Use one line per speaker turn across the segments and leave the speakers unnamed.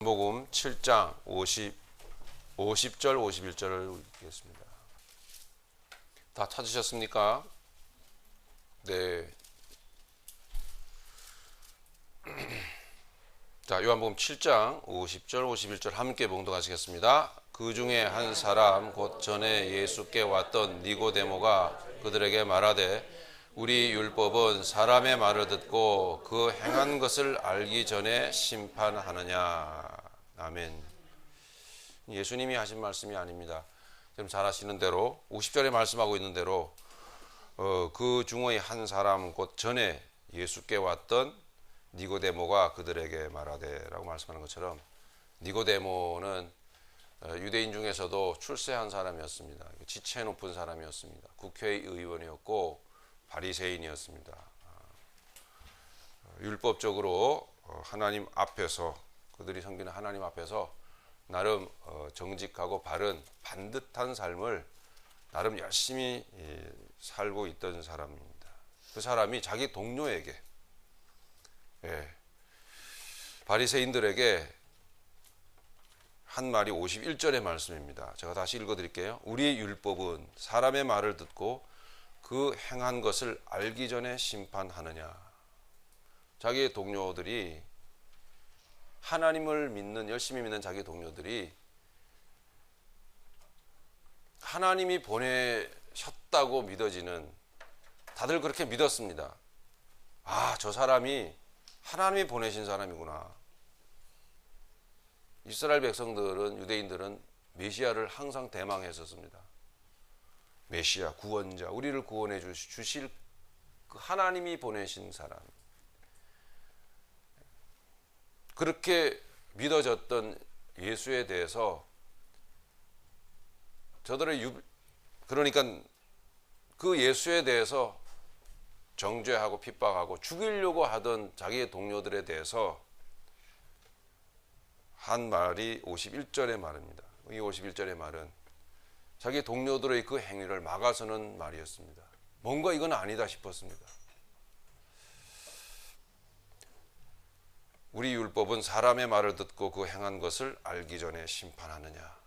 요한복음 7장 50절 51절을 읽겠습니다. 다 찾으셨습니까? 네. 자, 요한복음 7장 50절 51절 함께 봉독하시겠습니다. 그 중에 한 사람 곧 전에 예수께 왔던 니고데모가 그들에게 말하되 우리 율법은 사람의 말을 듣고 그 행한 것을 알기 전에 심판하느냐. 아멘. 예수님이 하신 말씀이 아닙니다. 지금 잘 아시는 대로 50절에 말씀하고 있는 대로 그 중의 한 사람 곧 전에 예수께 왔던 니고데모가 그들에게 말하되라고 말씀하는 것처럼, 니고데모는 유대인 중에서도 출세한 사람이었습니다. 지체 높은 사람이었습니다. 국회의원이었고 바리새인이었습니다. 율법적으로 하나님 앞에서, 그들이 섬기는 하나님 앞에서 나름 정직하고 바른 반듯한 삶을 나름 열심히 살고 있던 사람입니다. 그 사람이 자기 동료에게, 바리새인들에게 한 말이 51절의 말씀입니다. 제가 다시 읽어드릴게요. 우리 율법은 사람의 말을 듣고 그 행한 것을 알기 전에 심판하느냐. 자기의 동료들이, 하나님을 믿는, 열심히 믿는 자기 동료들이 하나님이 보내셨다고 믿어지는, 다들 그렇게 믿었습니다. 아, 저 사람이 하나님이 보내신 사람이구나. 이스라엘 백성들은, 유대인들은 메시아를 항상 대망했었습니다. 메시아, 구원자, 우리를 구원해 주실 그 하나님이 보내신 사람. 그렇게 믿어졌던 예수에 대해서 그러니까 그 예수에 대해서 정죄하고 핍박하고 죽이려고 하던 자기의 동료들에 대해서 한 말이 51절의 말입니다. 이 51절의 말은 자기 동료들의 그 행위를 막아서는 말이었습니다. 뭔가 이건 아니다 싶었습니다. 우리 율법은 사람의 말을 듣고 그 행한 것을 알기 전에 심판하느냐.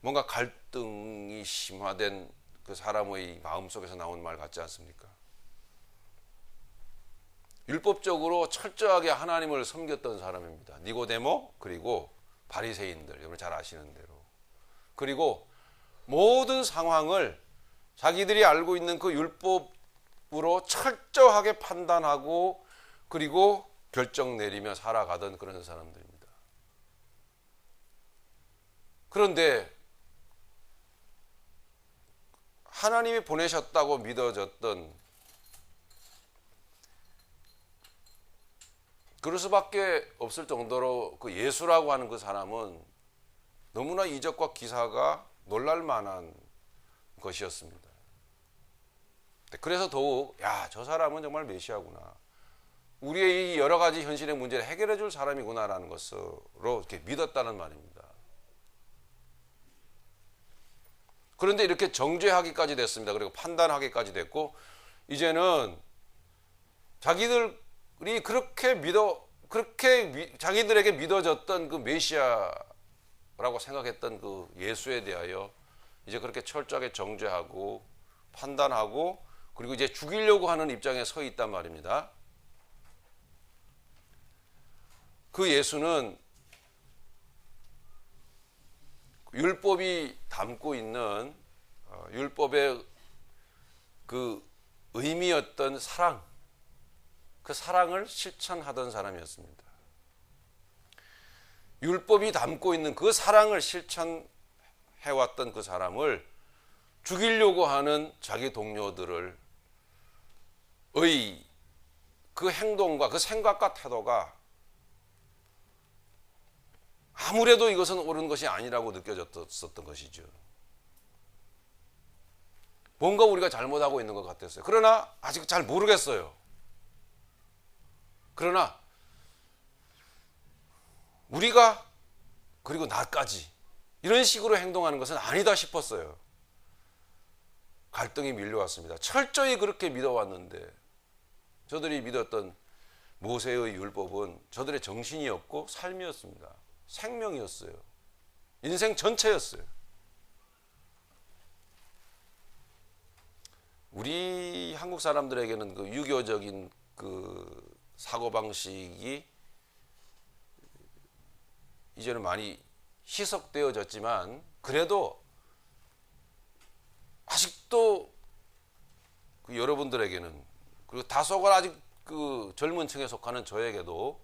뭔가 갈등이 심화된 그 사람의 마음속에서 나온 말 같지 않습니까? 율법적으로 철저하게 하나님을 섬겼던 사람입니다. 니고데모, 그리고 바리새인들, 여러분 잘 아시는 대로. 그리고 모든 상황을 자기들이 알고 있는 그 율법으로 철저하게 판단하고 그리고 결정 내리며 살아가던 그런 사람들입니다. 그런데 하나님이 보내셨다고 믿어졌던, 그럴 수밖에 없을 정도로 그 예수라고 하는 그 사람은 너무나 이적과 기사가 놀랄 만한 것이었습니다. 그래서 더욱 저 사람은 정말 메시아구나, 우리의 이 여러 가지 현실의 문제를 해결해 줄 사람이구나라는 것으로 이렇게 믿었다는 말입니다. 그런데 이렇게 정죄하기까지 됐습니다. 그리고 판단하기까지 됐고, 이제는 자기들이 그렇게 자기들에게 믿어졌던 그 메시아라고 생각했던 그 예수에 대하여 이제 그렇게 철저하게 정죄하고 판단하고 그리고 이제 죽이려고 하는 입장에 서 있단 말입니다. 그 예수는 율법이 담고 있는 율법의 그 의미였던 사랑, 그 사랑을 실천하던 사람이었습니다. 율법이 담고 있는 그 사랑을 실천해왔던 그 사람을 죽이려고 하는 자기 동료들을 그 행동과 그 생각과 태도가 아무래도 이것은 옳은 것이 아니라고 느껴졌었던 것이죠. 뭔가 우리가 잘못하고 있는 것 같았어요. 그러나 아직 잘 모르겠어요. 그러나 우리가, 그리고 나까지 이런 식으로 행동하는 것은 아니다 싶었어요. 갈등이 밀려왔습니다. 철저히 그렇게 믿어왔는데, 저들이 믿었던 모세의 율법은 저들의 정신이었고 삶이었습니다. 생명이었어요. 인생 전체였어요. 우리 한국 사람들에게는 그 유교적인 그 사고방식이 이제는 많이 희석되어졌지만, 그래도 아직도 그 여러분들에게는, 그리고 다소가 아직 그 젊은 층에 속하는 저에게도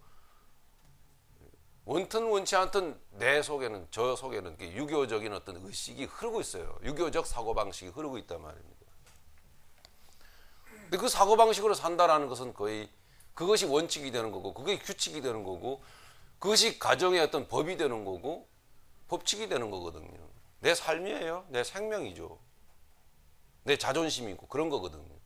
원튼 원치 않든 내 속에는, 저 속에는 유교적인 어떤 의식이 흐르고 있어요. 유교적 사고방식이 흐르고 있단 말입니다. 근데 그 사고방식으로 산다라는 것은 거의 그것이 원칙이 되는 거고, 그게 규칙이 되는 거고, 그것이 가정의 어떤 법이 되는 거고, 법칙이 되는 거거든요. 내 삶이에요. 내 생명이죠. 내 자존심이고 그런 거거든요.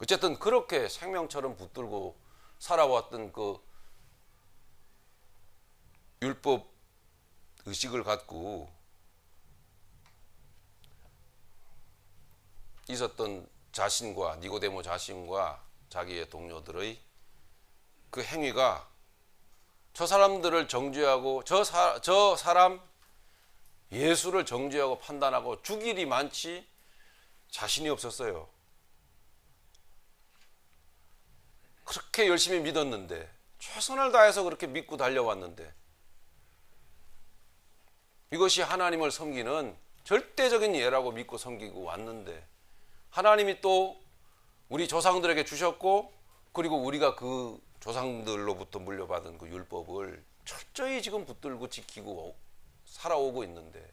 어쨌든 그렇게 생명처럼 붙들고 살아왔던 그 율법 의식을 갖고 있었던 자신과 니고데모 자신과 자기의 동료들의 그 행위가 저 사람들을 정죄하고 저 사람 예수를 정죄하고 판단하고 죽일이 많지 자신이 없었어요. 그렇게 열심히 믿었는데, 최선을 다해서 그렇게 믿고 달려왔는데, 이것이 하나님을 섬기는 절대적인 예라고 믿고 섬기고 왔는데, 하나님이 또 우리 조상들에게 주셨고, 그리고 우리가 그 조상들로부터 물려받은 그 율법을 철저히 지금 붙들고 지키고 살아오고 있는데,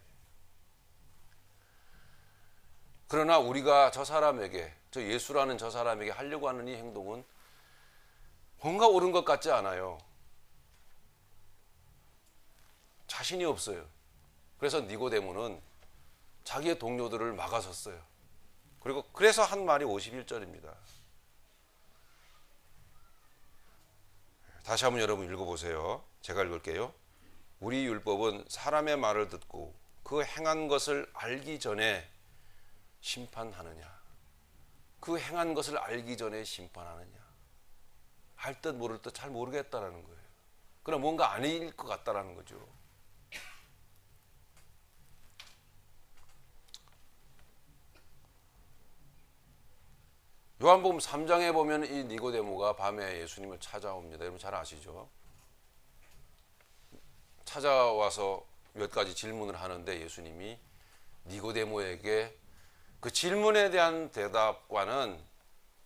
그러나 우리가 저 사람에게, 저 예수라는 저 사람에게 하려고 하는 이 행동은 뭔가 옳은 것 같지 않아요. 자신이 없어요. 그래서 니고데모는 자기의 동료들을 막아섰어요. 그래서 한 말이 51절입니다. 다시 한번 여러분 읽어보세요. 제가 읽을게요. 우리 율법은 사람의 말을 듣고 그 행한 것을 알기 전에 심판하느냐. 그 행한 것을 알기 전에 심판하느냐. 알 듯 모를 듯 잘 모르겠다라는 거예요. 그럼 뭔가 아닐 것 같다라는 거죠. 요한복음 3장에 보면 이 니고데모가 밤에 예수님을 찾아옵니다. 여러분 잘 아시죠? 찾아와서 몇 가지 질문을 하는데 예수님이 니고데모에게 그 질문에 대한 대답과는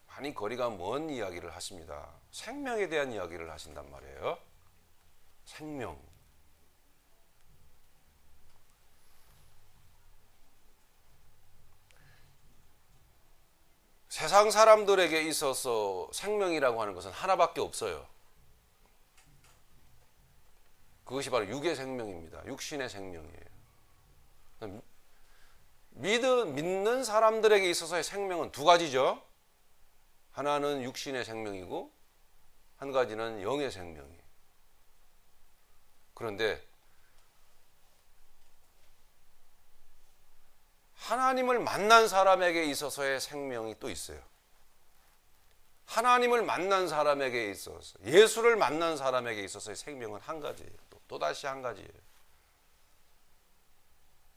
많이 거리가 먼 이야기를 하십니다. 생명에 대한 이야기를 하신단 말이에요. 생명. 세상 사람들에게 있어서 생명이라고 하는 것은 하나밖에 없어요. 그것이 바로 육의 생명입니다. 육신의 생명이에요. 믿는 사람들에게 있어서의 생명은 두 가지죠. 하나는 육신의 생명이고 한 가지는 영의 생명이에요. 그런데 하나님을 만난 사람에게 있어서의 생명이 또 있어요. 하나님을 만난 사람에게 있어서, 예수를 만난 사람에게 있어서의 생명은 한 가지예요. 또다시 한 가지예요.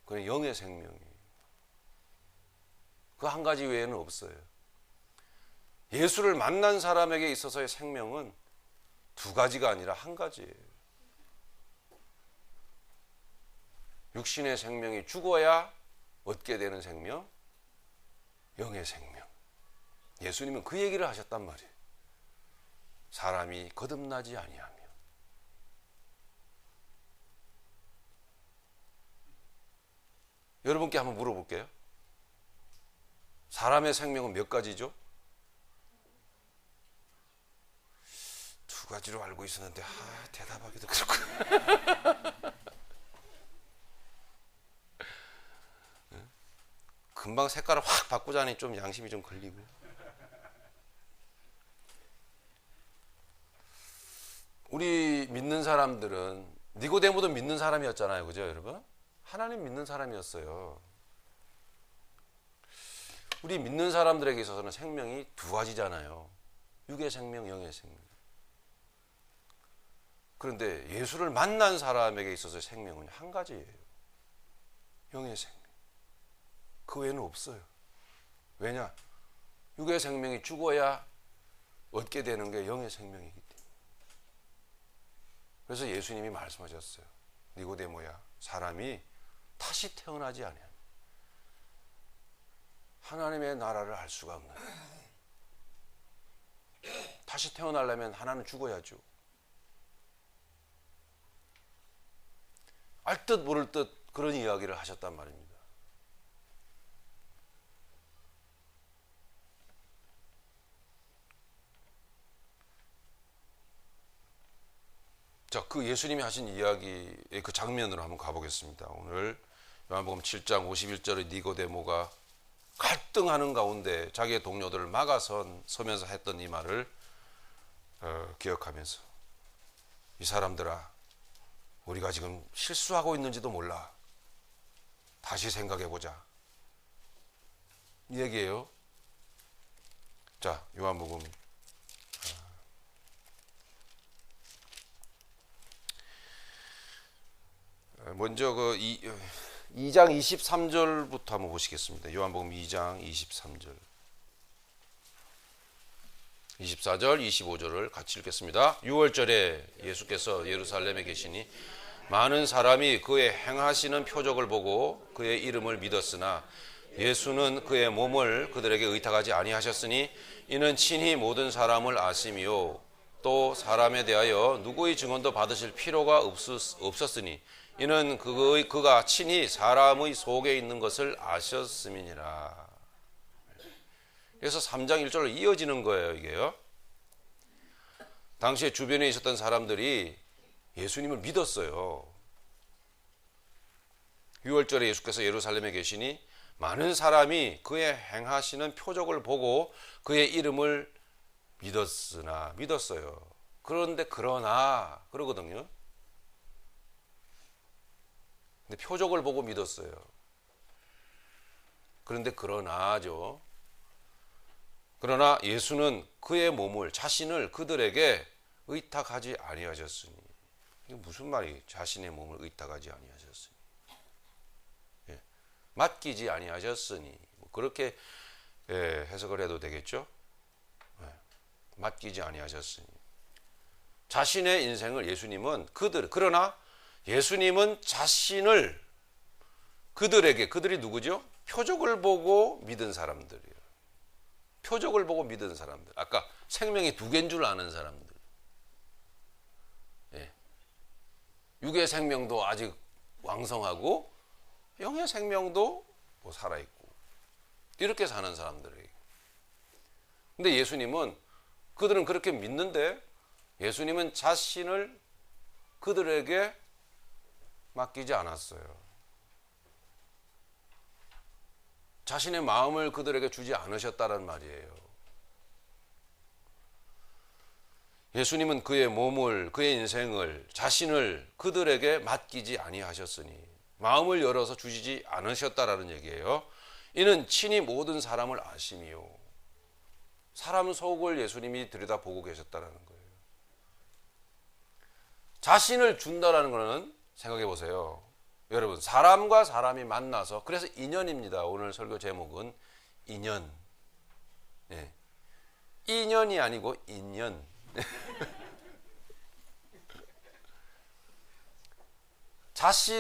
그건 영의 생명이에요. 그 한 가지 외에는 없어요. 예수를 만난 사람에게 있어서의 생명은 두 가지가 아니라 한 가지예요. 육신의 생명이 죽어야 얻게 되는 생명, 영의 생명. 예수님은 그 얘기를 하셨단 말이에요. 사람이 거듭나지 아니하며. 여러분께 한번 물어볼게요. 사람의 생명은 몇 가지죠? 두 가지로 알고 있었는데 대답하기도 그렇고. 금방 색깔을 확 바꾸자니 좀 양심이 좀 걸리고. 우리 믿는 사람들은, 니고데모도 믿는 사람이었잖아요. 그죠, 여러분? 하나님 믿는 사람이었어요. 우리 믿는 사람들에게 있어서는 생명이 두 가지잖아요. 육의 생명, 영의 생명. 그런데 예수를 만난 사람에게 있어서 생명은 한 가지예요. 영의 생명. 그 외에는 없어요. 왜냐? 육의 생명이 죽어야 얻게 되는 게 영의 생명이기 때문에. 그래서 예수님이 말씀하셨어요. 니고데모야, 사람이 다시 태어나지 않으면 하나님의 나라를 알 수가 없는. 다시 태어나려면 하나는 죽어야죠. 알 듯 모를 듯 그런 이야기를 하셨단 말입니다. 자, 그 예수님이 하신 이야기의 그 장면으로 한번 가보겠습니다. 오늘 요한복음 7장 51절의 니고데모가 갈등하는 가운데 자기의 동료들을 서면서 했던 이 말을 기억하면서, 이 사람들아, 우리가 지금 실수하고 있는지도 몰라. 다시 생각해보자. 이 얘기예요. 자, 요한복음 먼저 그 2장 23절부터 한번 보시겠습니다. 요한복음 2장 23절, 24절, 25절을 같이 읽겠습니다. 6월절에 예수께서 예루살렘에 계시니 많은 사람이 그의 행하시는 표적을 보고 그의 이름을 믿었으나 예수는 그의 몸을 그들에게 의탁하지 아니하셨으니 이는 친히 모든 사람을 아심이요 또 사람에 대하여 누구의 증언도 받으실 필요가 없었으니 이는 그가 친히 사람의 속에 있는 것을 아셨음이니라. 그래서 3장 1절로 이어지는 거예요, 이게요. 당시에 주변에 있었던 사람들이 예수님을 믿었어요. 6월절에 예수께서 예루살렘에 계시니 많은 사람이 그의 행하시는 표적을 보고 그의 이름을 믿었어요. 그러나 그러거든요. 근데 표적을 보고 믿었어요. 그러나죠. 그러나 예수는 그의 몸을, 자신을 그들에게 의탁하지 아니하셨으니. 이게 무슨 말이 자신의 몸을 의탁하지 아니하셨으니. 예. 맡기지 아니하셨으니. 그렇게 해석을 해도 되겠죠. 예. 맡기지 아니하셨으니. 자신의 인생을 예수님은 그러나 예수님은 자신을 그들이 누구죠? 표적을 보고 믿은 사람들이에요. 표적을 보고 믿은 사람들. 아까 생명이 두 개인 줄 아는 사람들. 예. 육의 생명도 아직 왕성하고 영의 생명도 살아있고 이렇게 사는 사람들이에요. 근데 예수님은 그들은 그렇게 믿는데 예수님은 자신을 그들에게 맡기지 않았어요. 자신의 마음을 그들에게 주지 않으셨다는 말이에요. 예수님은 그의 몸을, 그의 인생을, 자신을 그들에게 맡기지 아니하셨으니 마음을 열어서 주시지 않으셨다라는 얘기예요. 이는 친히 모든 사람을 아심이요. 사람 속을 예수님이 들여다보고 계셨다는 거예요. 자신을 준다라는 것은 생각해 보세요. 여러분, 사람과 사람이 만나서, 그래서 인연입니다. 오늘 설교 제목은 인연. 예. 인연이 아니고 인연.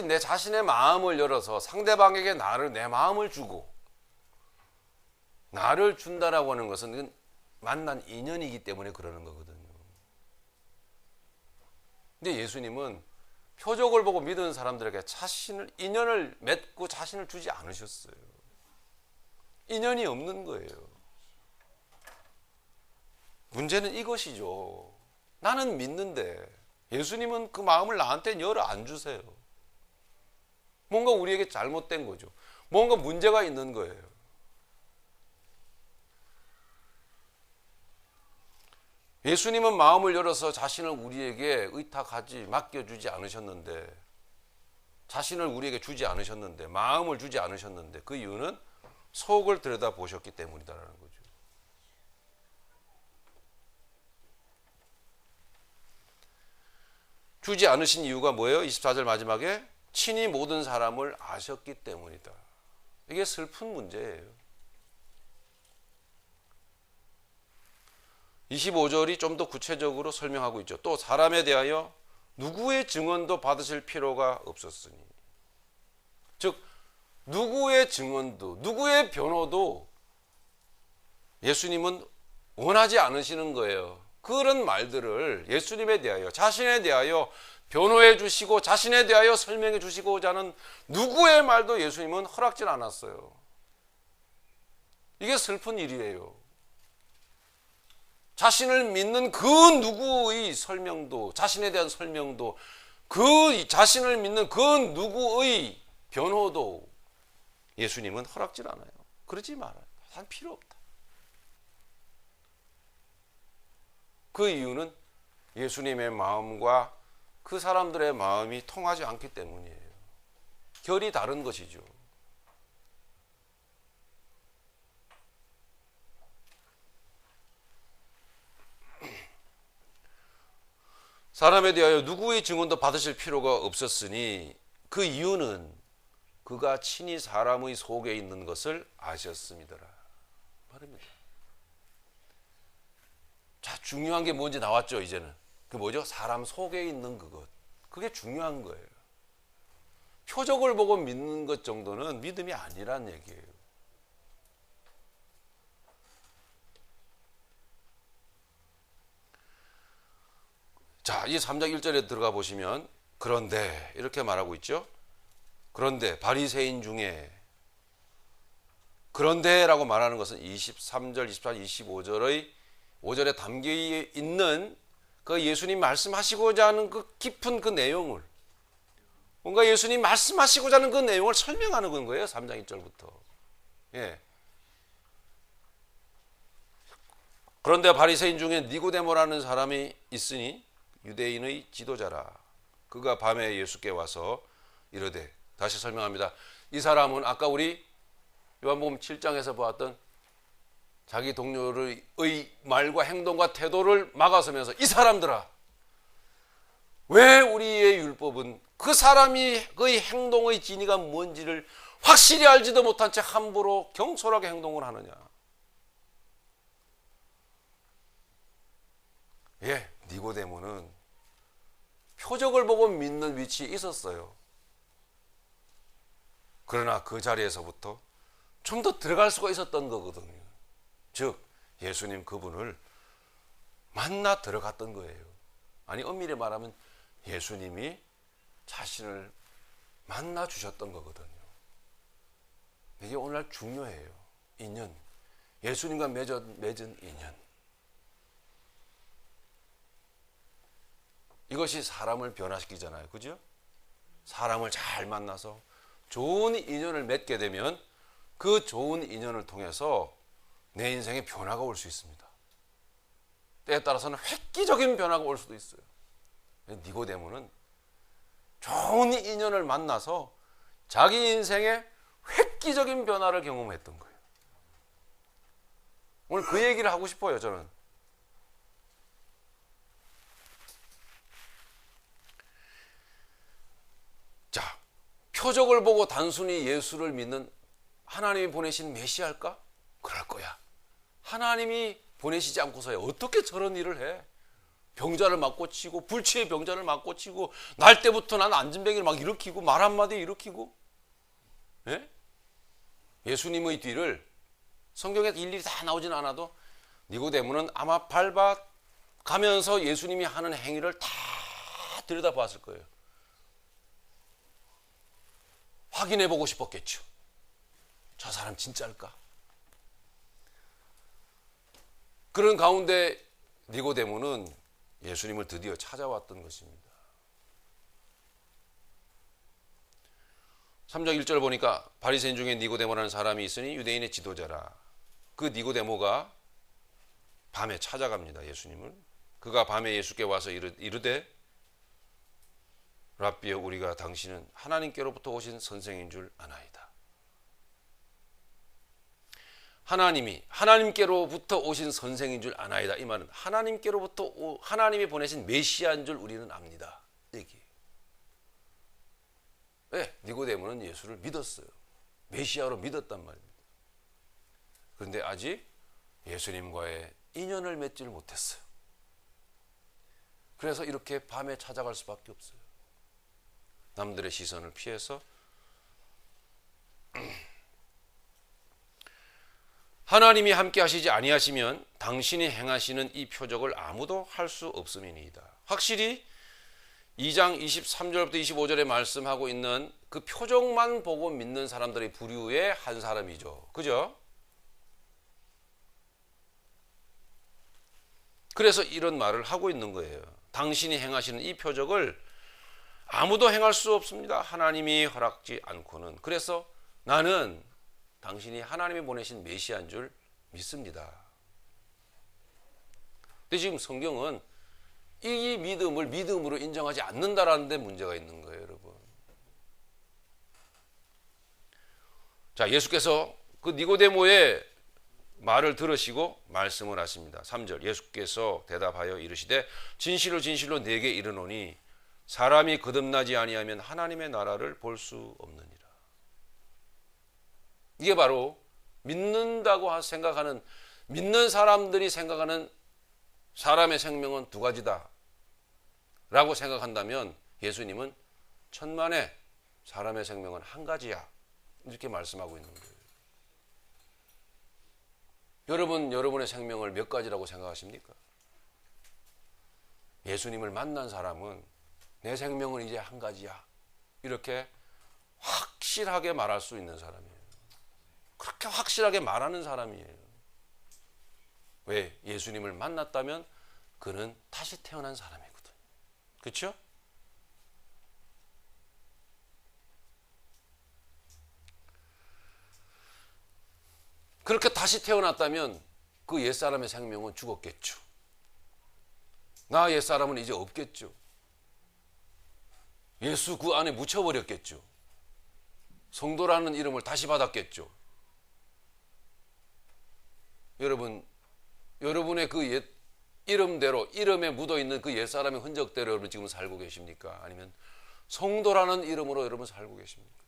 내 자신의 마음을 열어서 상대방에게 내 마음을 주고 나를 준다라고 하는 것은 만난 인연이기 때문에 그러는 거거든요. 근데 예수님은 표적을 보고 믿은 사람들에게 인연을 맺고 자신을 주지 않으셨어요. 인연이 없는 거예요. 문제는 이것이죠. 나는 믿는데 예수님은 그 마음을 나한테 열어 안 주세요. 뭔가 우리에게 잘못된 거죠. 뭔가 문제가 있는 거예요. 예수님은 마음을 열어서 자신을 우리에게 맡겨주지 않으셨는데, 자신을 우리에게 주지 않으셨는데, 마음을 주지 않으셨는데, 그 이유는 속을 들여다보셨기 때문이다라는 거죠. 주지 않으신 이유가 뭐예요? 24절 마지막에 친히 모든 사람을 아셨기 때문이다. 이게 슬픈 문제예요. 25절이 좀 더 구체적으로 설명하고 있죠. 또 사람에 대하여 누구의 증언도 받으실 필요가 없었으니. 즉 누구의 증언도 누구의 변호도 예수님은 원하지 않으시는 거예요. 그런 말들을 예수님에 대하여 자신에 대하여 변호해 주시고 자신에 대하여 설명해 주시고자 하는 누구의 말도 예수님은 허락질 않았어요. 이게 슬픈 일이에요. 자신을 믿는 그 누구의 설명도, 자신에 대한 설명도, 그 자신을 믿는 그 누구의 변호도 예수님은 허락질 않아요. 그러지 말아요. 한 필요 없다. 그 이유는 예수님의 마음과 그 사람들의 마음이 통하지 않기 때문이에요. 결이 다른 것이죠. 사람에 대하여 누구의 증언도 받으실 필요가 없었으니 그 이유는 그가 친히 사람의 속에 있는 것을 아셨습니다. 말입니다. 자, 중요한 게 뭔지 나왔죠, 이제는. 그 뭐죠? 사람 속에 있는 그것. 그게 중요한 거예요. 표적을 보고 믿는 것 정도는 믿음이 아니란 얘기예요. 자, 이 3장 1절에 들어가 보시면 그런데 이렇게 말하고 있죠. 그런데 바리새인 중에 그런데라고 말하는 것은 23절, 24절, 25절의 5절에 담겨 있는 그 예수님 말씀하시고자 하는 그 깊은 그 내용을 뭔가 예수님 말씀하시고자 하는 그 내용을 설명하는 건 거예요. 3장 1절부터. 예. 그런데 바리새인 중에 니고데모라는 사람이 있으니 유대인의 지도자라. 그가 밤에 예수께 와서 이르되, 다시 설명합니다. 이 사람은 아까 우리 요한복음 7장에서 보았던 자기 동료의 말과 행동과 태도를 막아서면서 이 사람들아, 왜 우리의 율법은 그 사람이 그의 행동의 진위가 뭔지를 확실히 알지도 못한 채 함부로 경솔하게 행동을 하느냐. 예, 니고데모는 표적을 보고 믿는 위치에 있었어요. 그러나 그 자리에서부터 좀 더 들어갈 수가 있었던 거거든요. 즉 예수님 그분을 만나 들어갔던 거예요. 아니 엄밀히 말하면 예수님이 자신을 만나 주셨던 거거든요. 이게 오늘날 중요해요. 인연. 예수님과 맺은 인연. 이것이 사람을 변화시키잖아요. 그죠? 사람을 잘 만나서 좋은 인연을 맺게 되면 그 좋은 인연을 통해서 내 인생에 변화가 올 수 있습니다. 때에 따라서는 획기적인 변화가 올 수도 있어요. 니고데모는 좋은 인연을 만나서 자기 인생에 획기적인 변화를 경험했던 거예요. 오늘 그 얘기를 하고 싶어요, 저는. 자, 표적을 보고 단순히 예수를 믿는 하나님이 보내신 메시아일까? 그럴 거야. 하나님이 보내시지 않고서야 어떻게 저런 일을 해? 병자를 막 고치고 불치의 병자를 막 고치고 날 때부터 난 안진뱅이를 막 일으키고 말 한마디 일으키고. 예? 예수님의 뒤를 성경에 일일이 다 나오진 않아도 니고데모는 아마 밟아가면서 예수님이 하는 행위를 다 들여다봤을 거예요. 확인해보고 싶었겠죠. 저 사람 진짜일까? 그런 가운데 니고데모는 예수님을 드디어 찾아왔던 것입니다. 3장 1절 보니까 바리새인 중에 니고데모라는 사람이 있으니 유대인의 지도자라. 그 니고데모가 밤에 찾아갑니다. 예수님을. 그가 밤에 예수께 와서 이르되 랍비여, 우리가 당신은 하나님께로부터 오신 선생인 줄 아나이다. 하나님께로부터 오신 선생인 줄 아나이다. 이 말은 하나님께로부터 하나님이 보내신 메시아인 줄 우리는 압니다. 얘기예요. 네, 니고데모는 예수를 믿었어요. 메시아로 믿었단 말입니다. 그런데 아직 예수님과의 인연을 맺지를 못했어요. 그래서 이렇게 밤에 찾아갈 수밖에 없어요. 남들의 시선을 피해서. 하나님이 함께 하시지 아니하시면 당신이 행하시는 이 표적을 아무도 할 수 없음이니이다. 확실히 2장 23절부터 25절에 말씀하고 있는 그 표적만 보고 믿는 사람들의 부류의 한 사람이죠. 그죠? 그래서 이런 말을 하고 있는 거예요. 당신이 행하시는 이 표적을 아무도 행할 수 없습니다. 하나님이 허락지 않고는. 그래서 나는 당신이 하나님이 보내신 메시아인 줄 믿습니다. 근데 지금 성경은 이 믿음을 믿음으로 인정하지 않는다라는 데 문제가 있는 거예요, 여러분. 자, 예수께서 그 니고데모의 말을 들으시고 말씀을 하십니다. 3절, 예수께서 대답하여 이르시되 진실로 진실로 내게 이르노니 사람이 거듭나지 아니하면 하나님의 나라를 볼 수 없느니라. 이게 바로 믿는다고 생각하는, 믿는 사람들이 생각하는 사람의 생명은 두 가지다 라고 생각한다면 예수님은 천만에 사람의 생명은 한 가지야, 이렇게 말씀하고 있는 거예요. 여러분의 생명을 몇 가지라고 생각하십니까? 예수님을 만난 사람은 내 생명은 이제 한 가지야, 이렇게 확실하게 말할 수 있는 사람이에요. 그렇게 확실하게 말하는 사람이에요. 왜? 예수님을 만났다면 그는 다시 태어난 사람이거든. 그렇죠? 그렇게 다시 태어났다면 그 옛사람의 생명은 죽었겠죠. 나 옛사람은 이제 없겠죠. 예수 그 안에 묻혀버렸겠죠. 성도라는 이름을 다시 받았겠죠. 여러분의 그 옛 이름대로, 이름에 묻어있는 그 옛사람의 흔적대로 여러분 지금 살고 계십니까? 아니면 성도라는 이름으로 여러분 살고 계십니까?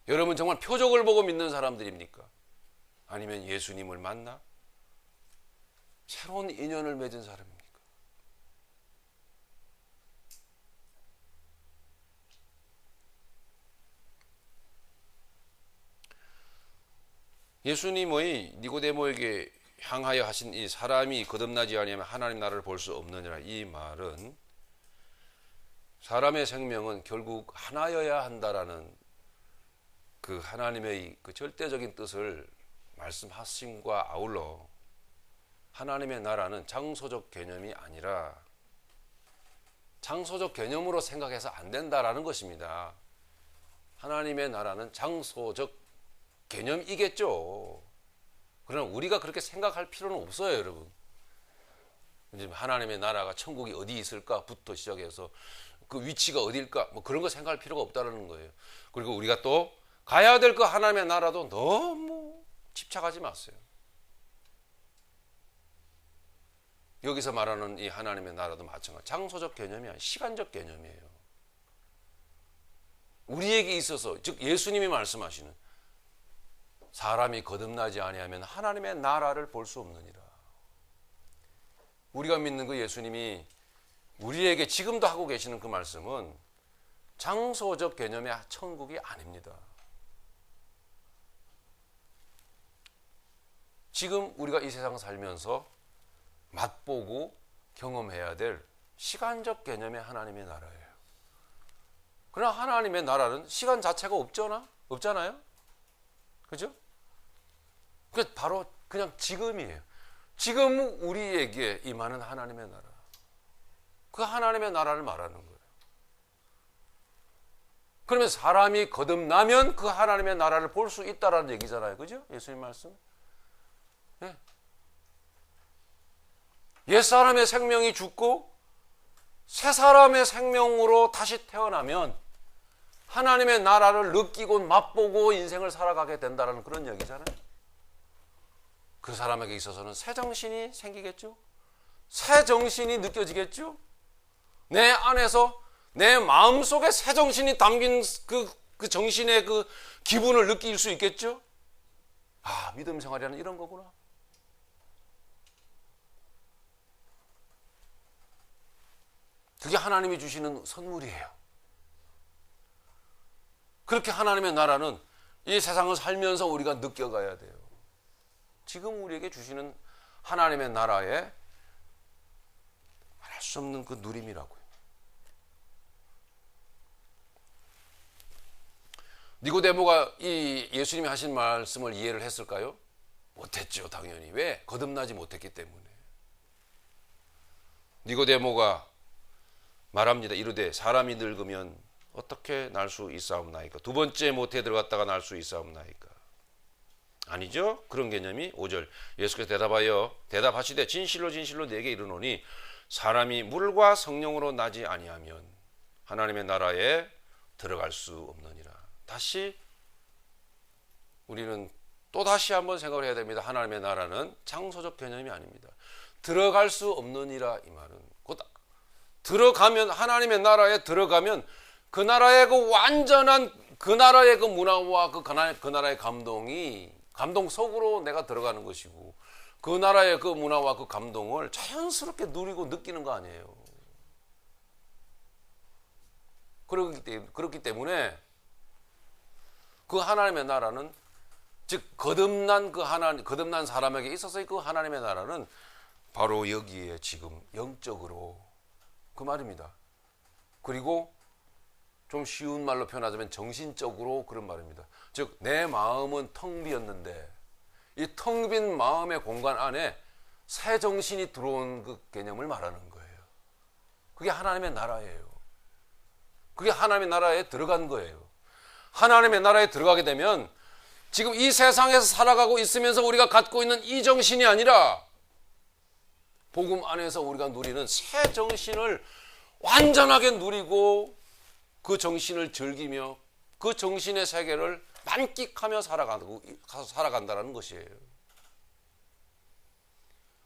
여러분 정말 표적을 보고 믿는 사람들입니까? 아니면 예수님을 만나 새로운 인연을 맺은 사람입니까? 예수님의 니고데모에게 향하여 하신 이 사람이 거듭나지 아니하면 하나님 나라를 볼 수 없느니라, 이 말은 사람의 생명은 결국 하나여야 한다라는 그 하나님의 그 절대적인 뜻을 말씀하심과 아울러 하나님의 나라는 장소적 개념이 아니라 장소적 개념으로 생각해서 안 된다라는 것입니다. 하나님의 나라는 장소적 개념이겠죠. 그러나 우리가 그렇게 생각할 필요는 없어요, 여러분. 이제 하나님의 나라가 천국이 어디 있을까부터 시작해서 그 위치가 어디일까, 뭐 그런 거 생각할 필요가 없다는 거예요. 그리고 우리가 또 가야 될 그 하나님의 나라도 너무 집착하지 마세요. 여기서 말하는 이 하나님의 나라도 마찬가지. 장소적 개념이 아니라 시간적 개념이에요. 우리에게 있어서, 즉 예수님이 말씀하시는 사람이 거듭나지 아니하면 하나님의 나라를 볼 수 없느니라. 우리가 믿는 그 예수님이 우리에게 지금도 하고 계시는 그 말씀은 장소적 개념의 천국이 아닙니다. 지금 우리가 이 세상 살면서 맛보고 경험해야 될 시간적 개념의 하나님의 나라예요. 그러나 하나님의 나라는 시간 자체가 없잖아요? 그죠? 그 바로 그냥 지금이에요. 지금 우리에게 임하는 하나님의 나라. 그 하나님의 나라를 말하는 거예요. 그러면 사람이 거듭나면 그 하나님의 나라를 볼 수 있다라는 얘기잖아요. 그죠? 예수님 말씀. 네. 옛사람의 생명이 죽고 새 사람의 생명으로 다시 태어나면 하나님의 나라를 느끼고 맛보고 인생을 살아가게 된다는 그런 얘기잖아요. 그 사람에게 있어서는 새 정신이 생기겠죠. 새 정신이 느껴지겠죠. 내 안에서 내 마음속에 새 정신이 담긴 그 정신의 그 기분을 느낄 수 있겠죠. 아, 믿음 생활이라는 이런 거구나. 그게 하나님이 주시는 선물이에요. 그렇게 하나님의 나라는 이 세상을 살면서 우리가 느껴가야 돼요. 지금 우리에게 주시는 하나님의 나라의 말할 수 없는 그 누림이라고요. 니고데모가 이 예수님이 하신 말씀을 이해를 했을까요? 못했죠, 당연히. 왜? 거듭나지 못했기 때문에. 니고데모가 말합니다. 이르되 사람이 늙으면 어떻게 날 수 있사옵나이까? 두 번째 모태에 들어갔다가 날 수 있사옵나이까? 아니죠. 그런 개념이 5절 예수께서 대답하시되 진실로 진실로 네게 이르노니 사람이 물과 성령으로 나지 아니하면 하나님의 나라에 들어갈 수 없느니라. 다시 우리는 또 다시 한번 생각을 해야 됩니다. 하나님의 나라는 장소적 개념이 아닙니다. 들어갈 수 없느니라 이 말은 곧 들어가면 하나님의 나라에 들어가면 그 나라의 그 완전한 그 나라의 그 문화와 그 나라의 감동 속으로 내가 들어가는 것이고 그 나라의 그 문화와 그 감동을 자연스럽게 누리고 느끼는 거 아니에요. 그렇기 때문에 그 하나님의 나라는 즉 거듭난 사람에게 있어서의 그 하나님의 나라는 바로 여기에 지금 영적으로 그 말입니다. 그리고 좀 쉬운 말로 표현하자면 정신적으로 그런 말입니다. 즉 내 마음은 텅 비었는데 이 텅 빈 마음의 공간 안에 새 정신이 들어온 그 개념을 말하는 거예요. 그게 하나님의 나라예요. 그게 하나님의 나라에 들어간 거예요. 하나님의 나라에 들어가게 되면 지금 이 세상에서 살아가고 있으면서 우리가 갖고 있는 이 정신이 아니라 복음 안에서 우리가 누리는 새 정신을 완전하게 누리고 그 정신을 즐기며 그 정신의 세계를 만끽하며 살아간다는 것이에요.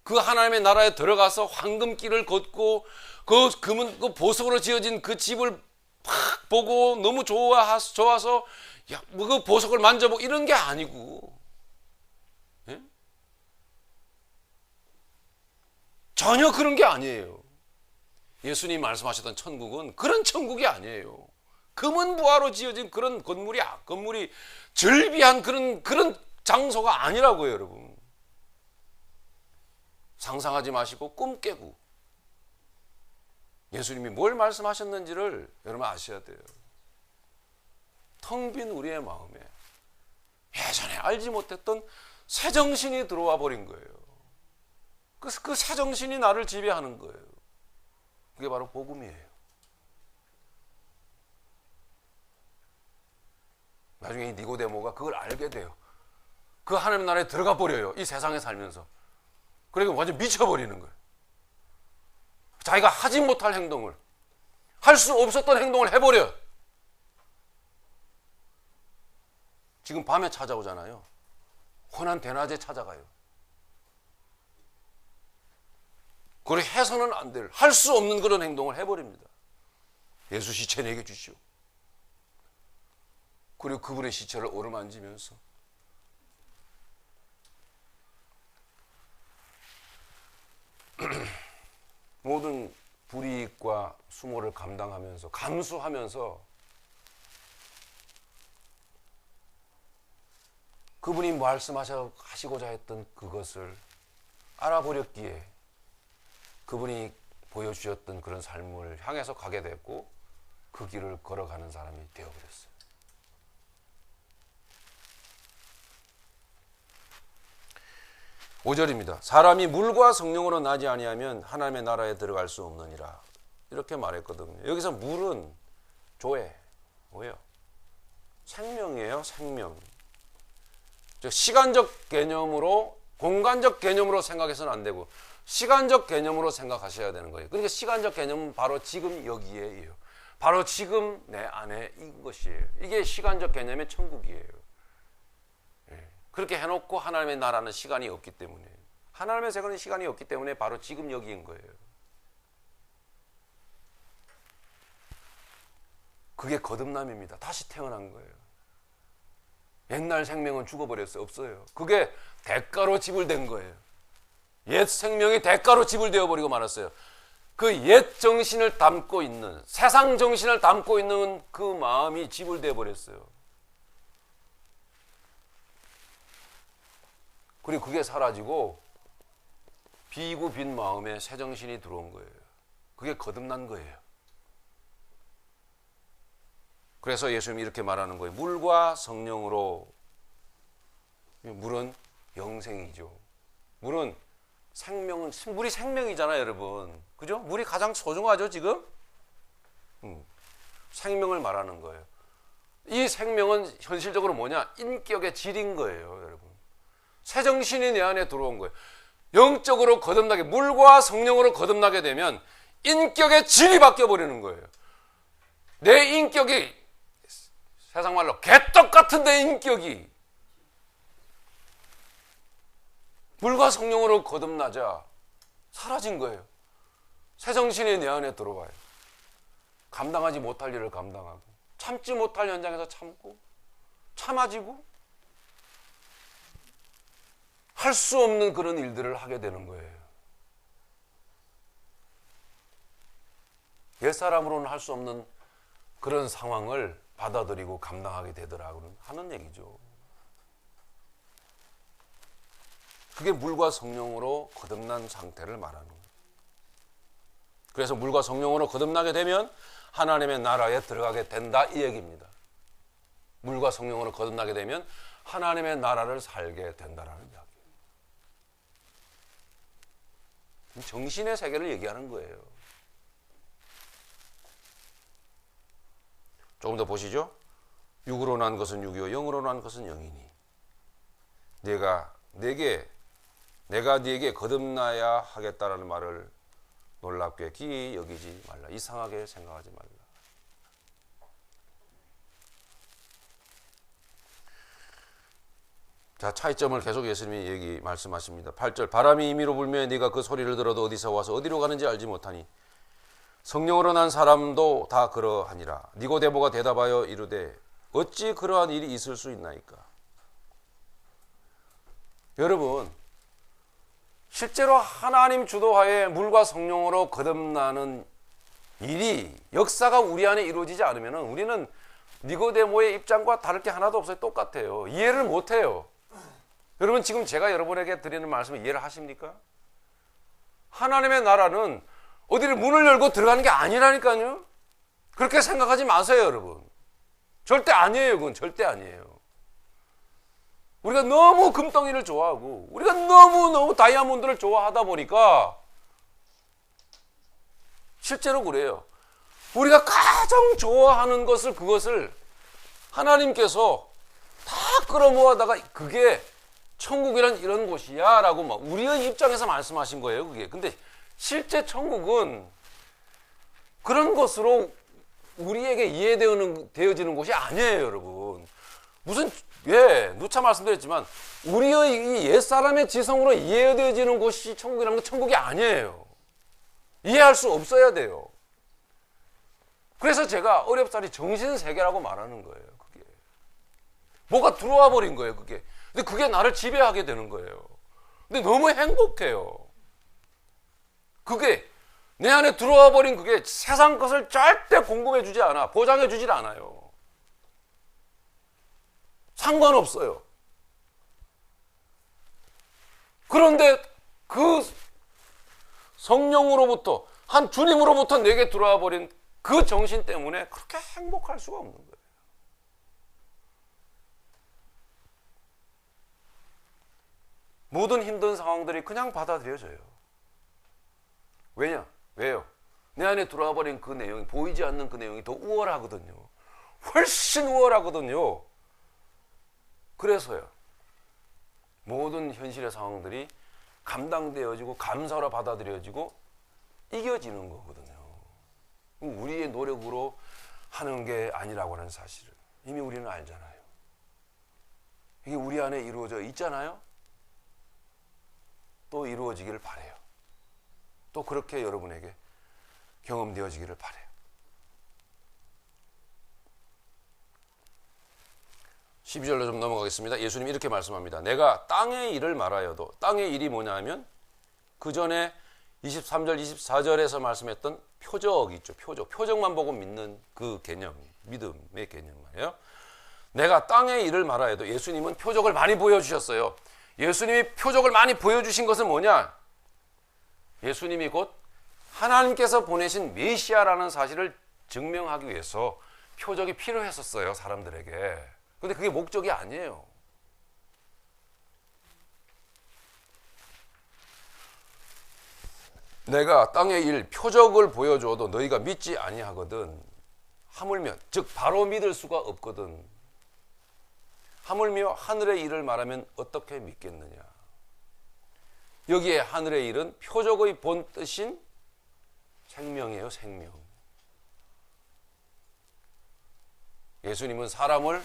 그 하나님의 나라에 들어가서 황금길을 걷고 그 보석으로 지어진 그 집을 팍 보고 너무 좋아서 그 보석을 만져보고 이런 게 아니고 예? 전혀 그런 게 아니에요. 예수님이 말씀하셨던 천국은 그런 천국이 아니에요. 금은부화로 지어진 그런 건물이 절비한 그런 장소가 아니라고요, 여러분. 상상하지 마시고 꿈 깨고 예수님이 뭘 말씀하셨는지를 여러분 아셔야 돼요. 텅 빈 우리의 마음에 예전에 알지 못했던 새 정신이 들어와 버린 거예요. 그 새 정신이 나를 지배하는 거예요. 그게 바로 복음이에요. 나중에 이 니고데모가 그걸 알게 돼요. 그 하나님 나라에 들어가 버려요. 이 세상에 살면서. 그러니까 완전 미쳐버리는 거예요. 자기가 하지 못할 행동을, 할 수 없었던 행동을 해버려요. 지금 밤에 찾아오잖아요. 혼한 대낮에 찾아가요. 그걸 해서는 안 될, 할 수 없는 그런 행동을 해버립니다. 예수 시체 내게 주시오. 그리고 그분의 시체를 오르만지면서 모든 불이익과 수모를 감수하면서 그분이 말씀하시고자 했던 그것을 알아버렸기에 그분이 보여주셨던 그런 삶을 향해서 가게 됐고 그 길을 걸어가는 사람이 되어버렸어요. 5절입니다. 사람이 물과 성령으로 나지 아니하면 하나님의 나라에 들어갈 수 없느니라. 이렇게 말했거든요. 여기서 물은 조회, 뭐예요? 생명이에요, 생명. 즉 시간적 개념으로, 공간적 개념으로 생각해서는 안 되고 시간적 개념으로 생각하셔야 되는 거예요. 그러니까 시간적 개념은 바로 지금 여기에요. 바로 지금 내 안에 인 것이에요. 이게 시간적 개념의 천국이에요. 그렇게 해놓고 하나님의 나라는 시간이 없기 때문에, 하나님의 세계는 시간이 없기 때문에 바로 지금 여기인 거예요. 그게 거듭남입니다. 다시 태어난 거예요. 옛날 생명은 죽어버렸어요. 없어요. 그게 대가로 지불된 거예요. 옛 생명이 대가로 지불되어 버리고 말았어요. 그 옛 정신을 담고 있는, 세상 정신을 담고 있는 그 마음이 지불되어 버렸어요. 그리고 그게 사라지고 비고 빈 마음에 새 정신이 들어온 거예요. 그게 거듭난 거예요. 그래서 예수님이 이렇게 말하는 거예요. 물과 성령으로. 물은 영생이죠. 물은 생명은, 물이 생명이잖아요, 여러분. 그죠? 물이 가장 소중하죠, 지금? 생명을 말하는 거예요. 이 생명은 현실적으로 뭐냐? 인격의 질인 거예요, 여러분. 새 정신이 내 안에 들어온 거예요. 영적으로 거듭나게, 물과 성령으로 거듭나게 되면 인격의 질이 바뀌어 버리는 거예요. 내 인격이, 세상 말로 개떡 같은 내 인격이 물과 성령으로 거듭나자 사라진 거예요. 새 정신이 내 안에 들어와요. 감당하지 못할 일을 감당하고, 참지 못할 현장에서 참고, 참아지고, 할 수 없는 그런 일들을 하게 되는 거예요. 옛사람으로는 할 수 없는 그런 상황을 받아들이고 감당하게 되더라고는 하는 얘기죠. 그게 물과 성령으로 거듭난 상태를 말하는 거예요. 그래서 물과 성령으로 거듭나게 되면 하나님의 나라에 들어가게 된다, 이 얘기입니다. 물과 성령으로 거듭나게 되면 하나님의 나라를 살게 된다라는 이야기예요. 정신의 세계를 얘기하는 거예요. 조금 더 보시죠. 육으로 난 것은 육이요 영으로 난 것은 영이니 내가 네게 거듭나야 하겠다라는 말을 놀랍게 기이 여기지 말라. 이상하게 생각하지 말라. 자, 차이점을 계속 예수님이 말씀하십니다. 8절, 바람이 임의로 불며 네가 그 소리를 들어도 어디서 와서 어디로 가는지 알지 못하니 성령으로 난 사람도 다 그러하니라. 니고데모가 대답하여 이르되 어찌 그러한 일이 있을 수 있나이까. 여러분, 실제로 하나님 주도하에 물과 성령으로 거듭나는 일이, 역사가 우리 안에 이루어지지 않으면 우리는 니고데모의 입장과 다를 게 하나도 없어요. 똑같아요. 이해를 못해요. 여러분, 지금 제가 여러분에게 드리는 말씀을 이해를 하십니까? 하나님의 나라는 어디를 문을 열고 들어가는 게 아니라니까요. 그렇게 생각하지 마세요, 여러분. 절대 아니에요. 그건 절대 아니에요. 우리가 너무 금덩이를 좋아하고 우리가 너무 다이아몬드를 좋아하다 보니까 실제로 그래요. 우리가 가장 좋아하는 것을, 그것을 하나님께서 다 끌어모아다가 그게 천국이란 이런 곳이야 라고 막 우리의 입장에서 말씀하신 거예요, 그게. 근데 실제 천국은 그런 것으로 우리에게 이해되어지는 곳이 아니에요, 여러분. 무슨, 누차 말씀드렸지만 우리의 이 옛사람의 지성으로 이해되어지는 곳이 천국이라는 건 천국이 아니에요. 이해할 수 없어야 돼요. 그래서 제가 어렵사리 정신세계라고 말하는 거예요, 그게. 뭐가 들어와 버린 거예요, 그게. 근데 그게 나를 지배하게 되는 거예요. 근데 너무 행복해요. 그게 내 안에 들어와 버린 그게 세상 것을 절대 공급해 주지 않아. 보장해 주질 않아요. 상관없어요. 그런데 그 성령으로부터, 한 주님으로부터 내게 들어와 버린 그 정신 때문에 그렇게 행복할 수가 없는 거예요. 모든 힘든 상황들이 그냥 받아들여져요. 왜요? 내 안에 들어와 버린 그 내용이, 보이지 않는 그 내용이 더 우월하거든요. 훨씬 우월하거든요. 그래서요, 모든 현실의 상황들이 감당되어지고 감사로 받아들여지고 이겨지는 거거든요. 우리의 노력으로 하는 게 아니라고 하는 사실을 이미 우리는 알잖아요. 이게 우리 안에 이루어져 있잖아요. 또 이루어지기를 바라요. 또 그렇게 여러분에게 경험되어지기를 바라요. 12절로 좀 넘어가겠습니다. 예수님이 이렇게 말씀합니다. 내가 땅의 일을 말하여도, 땅의 일이 뭐냐 하면 그 전에 23절, 24절에서 말씀했던 표적 있죠. 표적만 보고 믿는 그 개념, 믿음의 개념 말이에요. 내가 땅의 일을 말하여도, 예수님은 표적을 많이 보여주셨어요. 예수님이 표적을 많이 보여주신 것은 뭐냐? 예수님이 곧 하나님께서 보내신 메시아라는 사실을 증명하기 위해서 표적이 필요했었어요, 사람들에게. 근데 그게 목적이 아니에요. 내가 땅의 일, 표적을 보여줘도 너희가 믿지 아니하거든. 하물며, 즉 바로 믿을 수가 없거든. 하물며 하늘의 일을 말하면 어떻게 믿겠느냐. 여기에 하늘의 일은 표적의 본 뜻인 생명이에요, 생명. 예수님은 사람을,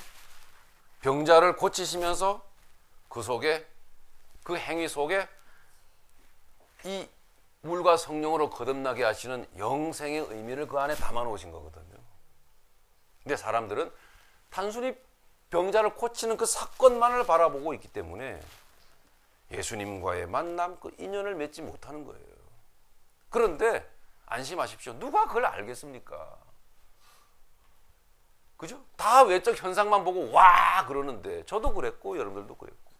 병자를 고치시면서 그 속에, 그 행위 속에 이 물과 성령으로 거듭나게 하시는 영생의 의미를 그 안에 담아 놓으신 거거든요. 근데 사람들은 단순히 병자를 고치는 그 사건만을 바라보고 있기 때문에 예수님과의 만남, 그 인연을 맺지 못하는 거예요. 그런데 안심하십시오. 누가 그걸 알겠습니까? 그죠? 다 외적 현상만 보고 와 그러는데, 저도 그랬고 여러분들도 그랬고.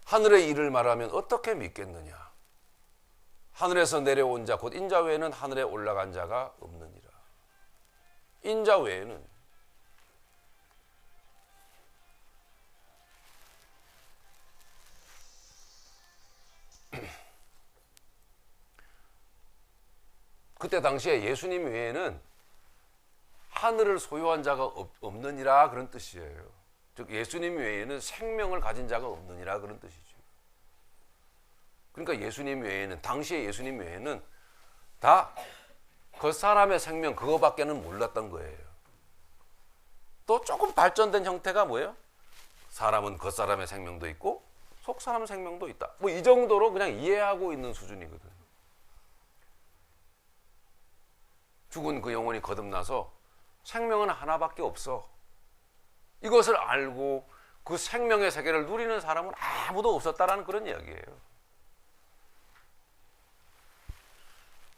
하늘의 일을 말하면 어떻게 믿겠느냐. 하늘에서 내려온 자 곧 인자 외에는 하늘에 올라간 자가 없느니라. 인자 외에는, 그때 당시에 예수님 외에는 하늘을 소유한 자가 없느니라, 그런 뜻이에요. 즉 예수님 외에는 생명을 가진 자가 없느니라, 그런 뜻이죠. 그러니까 예수님 외에는, 당시에 예수님 외에는 다 그 사람의 생명 그거밖에는 몰랐던 거예요. 또 조금 발전된 형태가 뭐예요? 사람은 그 사람의 생명도 있고 속 사람 생명도 있다. 뭐 이 정도로 그냥 이해하고 있는 수준이거든. 죽은 그 영혼이 거듭나서 생명은 하나밖에 없어. 이것을 알고 그 생명의 세계를 누리는 사람은 아무도 없었다라는 그런 이야기예요.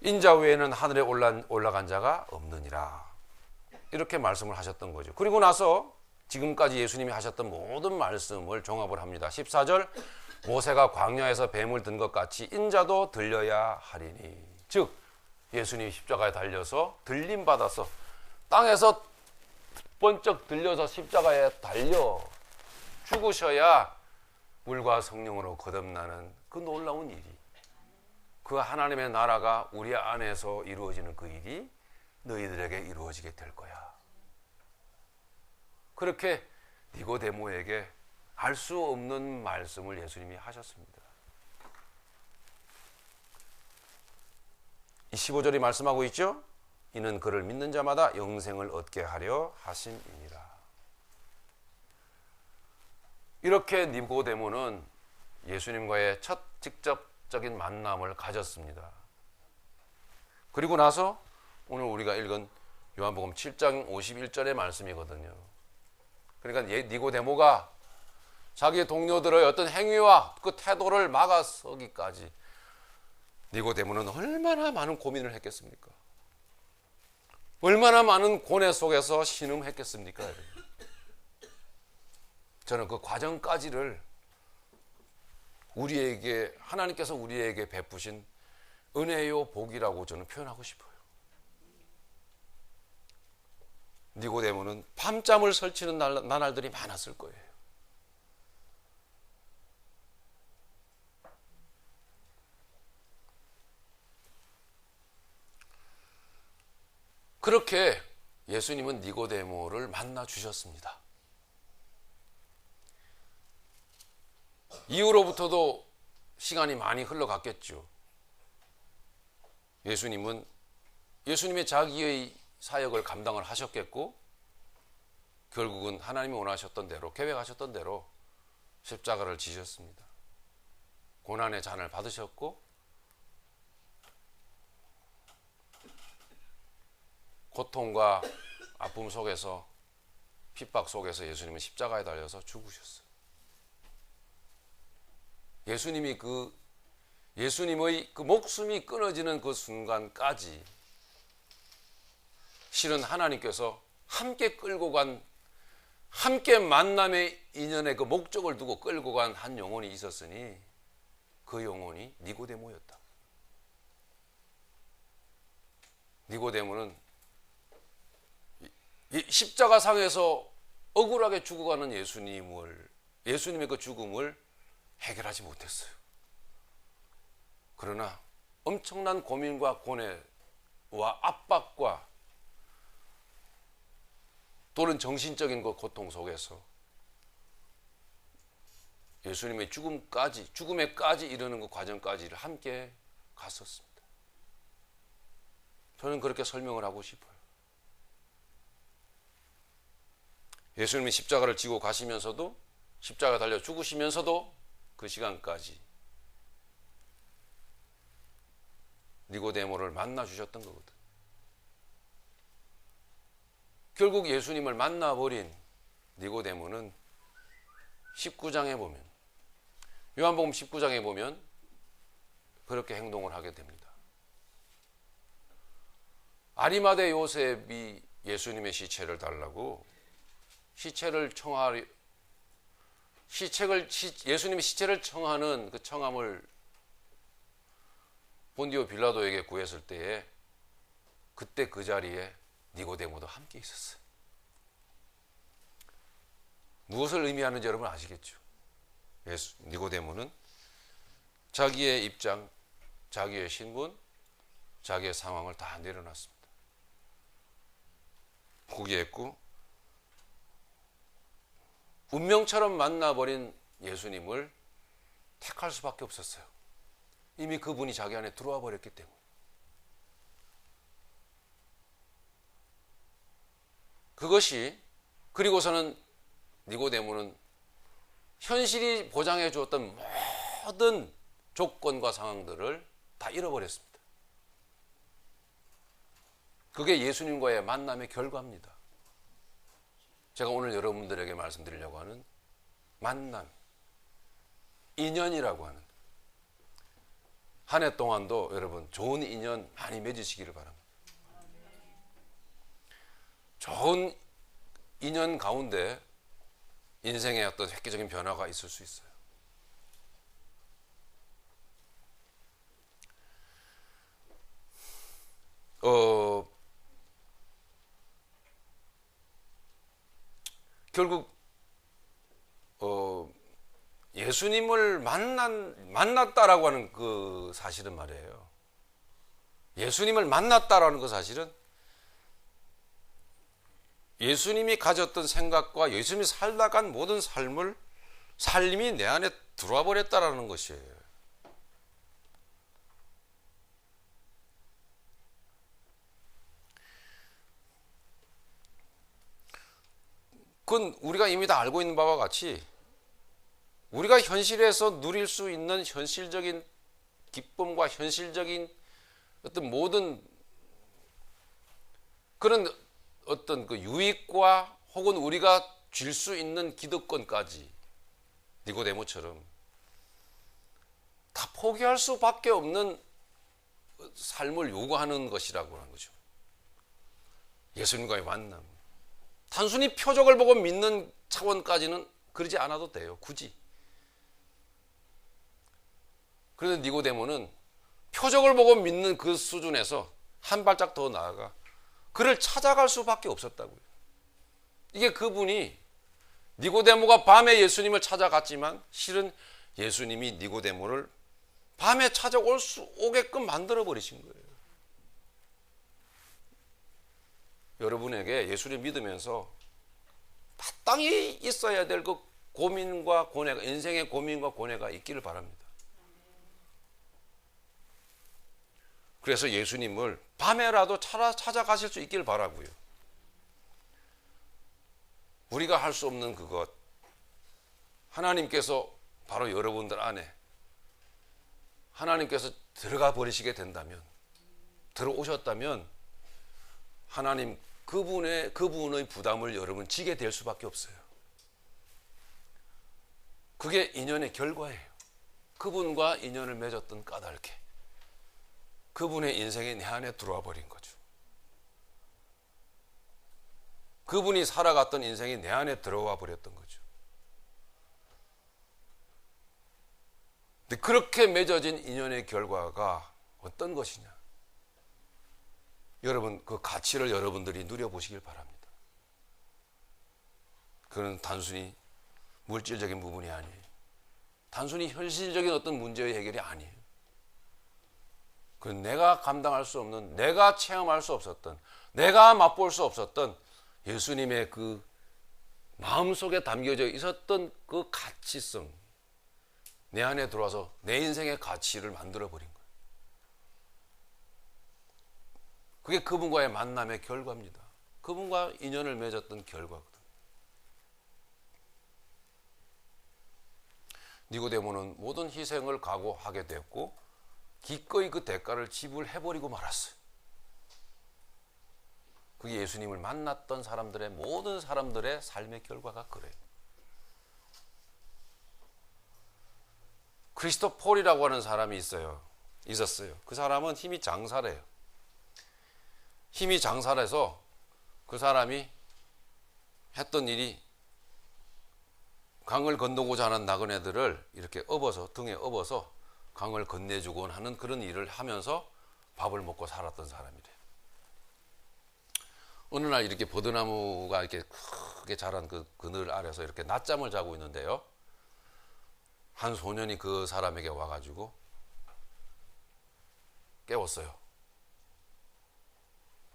인자 외에는 하늘에 올라간 자가 없느니라. 이렇게 말씀을 하셨던 거죠. 그리고 나서 지금까지 예수님이 하셨던 모든 말씀을 종합을 합니다. 14절, 모세가 광야에서 뱀을 든 것 같이 인자도 들려야 하리니. 즉 예수님이 십자가에 달려서 들림받아서 땅에서 번쩍 들려서 십자가에 달려 죽으셔야 물과 성령으로 거듭나는 그 놀라운 일이, 그 하나님의 나라가 우리 안에서 이루어지는 그 일이 너희들에게 이루어지게 될 거야. 그렇게 니고데모에게 알 수 없는 말씀을 예수님이 하셨습니다. 이 15절이 말씀하고 있죠. 이는 그를 믿는 자마다 영생을 얻게 하려 하심이니라. 이렇게 니고데모는 예수님과의 첫 직접적인 만남을 가졌습니다. 그리고 나서 오늘 우리가 읽은 요한복음 7장 51절의 말씀이거든요. 그러니까 니고데모가 자기 동료들의 어떤 행위와 그 태도를 막아서기까지 니고데모는 얼마나 많은 고민을 했겠습니까? 얼마나 많은 고뇌 속에서 신음했겠습니까? 저는 그 과정까지를 우리에게, 하나님께서 우리에게 베푸신 은혜요 복이라고 저는 표현하고 싶어요. 니고데모는 밤잠을 설치는 나날들이 많았을 거예요. 그렇게 예수님은 니고데모를 만나 주셨습니다. 이후로부터도 시간이 많이 흘러갔겠죠. 예수님의 자기의 사역을 감당을 하셨겠고, 결국은 하나님이 원하셨던 대로, 계획하셨던 대로 십자가를 지셨습니다. 고난의 잔을 받으셨고, 고통과 아픔 속에서, 핍박 속에서 예수님은 십자가에 달려서 죽으셨어요. 예수님의 그 목숨이 끊어지는 그 순간까지 실은 하나님께서 함께 끌고 간, 함께 만남의 인연의 그 목적을 두고 끌고 간 한 영혼이 있었으니 그 영혼이 니고데모였다. 니고데모는 십자가상에서 억울하게 죽어가는 예수님의 그 죽음을 해결하지 못했어요. 그러나 엄청난 고민과 고뇌와 압박과 또는 정신적인 그 고통 속에서 예수님의 죽음에까지 이르는 그 과정까지를 함께 갔었습니다. 저는 그렇게 설명을 하고 싶어요. 예수님이 십자가를 지고 가시면서도, 십자가 달려 죽으시면서도 그 시간까지 니고데모를 만나 주셨던 거거든. 결국 예수님을 만나버린 니고데모는 19장에 보면, 요한복음 19장에 보면 그렇게 행동을 하게 됩니다. 아리마대 요셉이 예수님의 시체를 달라고 예수님의 시체를 청하는 그 청함을 본디오 빌라도에게 구했을 때에, 그때 그 자리에 니고데모도 함께 있었어요. 무엇을 의미하는지 여러분 아시겠죠? 니고데모는 자기의 입장, 자기의 신분, 자기의 상황을 다 내려놨습니다. 포기했고, 운명처럼 만나버린 예수님을 택할 수밖에 없었어요. 이미 그분이 자기 안에 들어와 버렸기 때문에. 그리고서는 니고데모는 현실이 보장해 주었던 모든 조건과 상황들을 다 잃어버렸습니다. 그게 예수님과의 만남의 결과입니다. 제가 오늘 여러분들에게 말씀드리려고 하는 만남, 인연이라고 하는, 한 해 동안도 여러분 좋은 인연 많이 맺으시기를 바랍니다. 좋은 인연 가운데 인생의 어떤 획기적인 변화가 있을 수 있어요. 결국 예수님을 만났다라고 하는 그 사실은 말이에요. 예수님을 만났다라는 그 사실은 예수님이 가졌던 생각과 예수님이 살다 간 모든 삶이 내 안에 들어와 버렸다라는 것이에요. 그건 우리가 이미 다 알고 있는 바와 같이 우리가 현실에서 누릴 수 있는 현실적인 기쁨과 현실적인 어떤 모든 그런 어떤 그 유익과 혹은 우리가 줄 수 있는 기득권까지 니고데모처럼 다 포기할 수밖에 없는 삶을 요구하는 것이라고 하는 거죠. 예수님과의 만남. 단순히 표적을 보고 믿는 차원까지는 그러지 않아도 돼요. 굳이. 그런데 니고데모는 표적을 보고 믿는 그 수준에서 한 발짝 더 나아가 그를 찾아갈 수밖에 없었다고요. 이게 그분이 니고데모가 밤에 예수님을 찾아갔지만 실은 예수님이 니고데모를 밤에 오게끔 만들어 버리신 거예요. 여러분에게 예수를 믿으면서 마땅히 있어야 될 그 고민과 고뇌가, 인생의 고민과 고뇌가 있기를 바랍니다. 그래서 예수님을 밤에라도 찾아가실 수 있길 바라고요. 우리가 할 수 없는 그것, 하나님께서 바로 여러분들 안에 하나님께서 들어가 버리시게 된다면, 들어오셨다면 하나님 그분의 부담을 여러분 지게 될 수밖에 없어요. 그게 인연의 결과예요. 그분과 인연을 맺었던 까닭에 그분의 인생이 내 안에 들어와 버린 거죠. 그분이 살아갔던 인생이 내 안에 들어와 버렸던 거죠. 근데 그렇게 맺어진 인연의 결과가 어떤 것이냐? 여러분, 그 가치를 여러분들이 누려보시길 바랍니다. 그건 단순히 물질적인 부분이 아니에요. 단순히 현실적인 어떤 문제의 해결이 아니에요. 그건 내가 감당할 수 없는, 내가 체험할 수 없었던, 내가 맛볼 수 없었던 예수님의 그 마음속에 담겨져 있었던 그 가치성, 내 안에 들어와서 내 인생의 가치를 만들어버린 거예요. 그게 그분과의 만남의 결과입니다. 그분과 인연을 맺었던 결과거든요. 니고데모는 모든 희생을 각오하게 됐고 기꺼이 그 대가를 지불해버리고 말았어요. 그게 예수님을 만났던 사람들의 모든 사람들의 삶의 결과가 그래요. 크리스토폴이라고 하는 사람이 있었어요. 그 사람은 힘이 장사래요. 힘이 장사라서 그 사람이 했던 일이 강을 건너고자 하는 나그네들을 이렇게 등에 업어서 강을 건네주곤 하는 그런 일을 하면서 밥을 먹고 살았던 사람이래요. 어느 날 이렇게 버드나무가 이렇게 크게 자란 그 그늘 아래서 이렇게 낮잠을 자고 있는데요. 한 소년이 그 사람에게 와가지고 깨웠어요.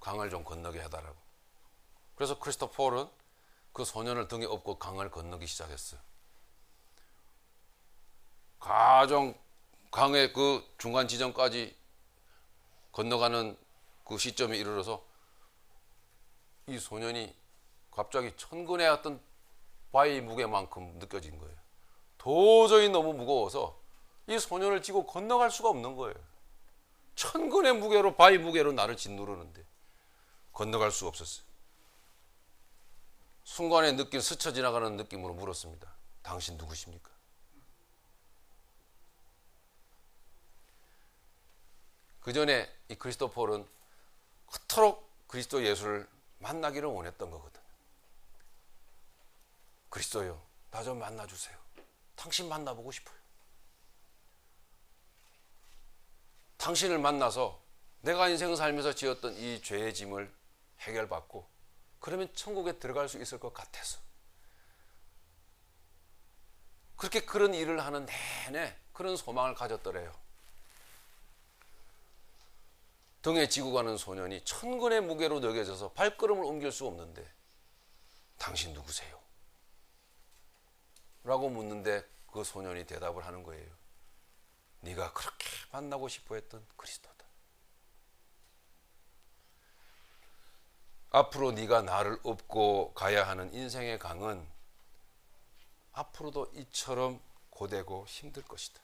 강을 좀 건너게 해달라고. 그래서 크리스토폴은 그 소년을 등에 업고 강을 건너기 시작했어요. 강의 그 중간 지점까지 건너가는 그 시점에 이르러서 이 소년이 갑자기 천근의 어떤 바위 무게만큼 느껴진 거예요. 도저히 너무 무거워서 이 소년을 쥐고 건너갈 수가 없는 거예요. 천근의 무게로, 바위 무게로 나를 짓누르는데 건너갈 수가 없었어요. 순간에 느낀 스쳐 지나가는 느낌으로 물었습니다. 당신 누구십니까? 그 전에 이 크리스토폴은 그토록 그리스도 예수를 만나기를 원했던 거거든. 그리스도요, 나 좀 만나주세요. 당신 만나보고 싶어요. 당신을 만나서 내가 인생을 살면서 지었던 이 죄의 짐을 해결받고 그러면 천국에 들어갈 수 있을 것 같아서 그렇게 그런 일을 하는 내내 그런 소망을 가졌더래요. 등에 지고 가는 소년이 천근의 무게로 여겨져서 발걸음을 옮길 수 없는데 당신 누구세요? 라고 묻는데 그 소년이 대답을 하는 거예요. 네가 그렇게 만나고 싶어 했던 그리스도다. 앞으로 네가 나를 업고 가야 하는 인생의 강은 앞으로도 이처럼 고되고 힘들 것이다.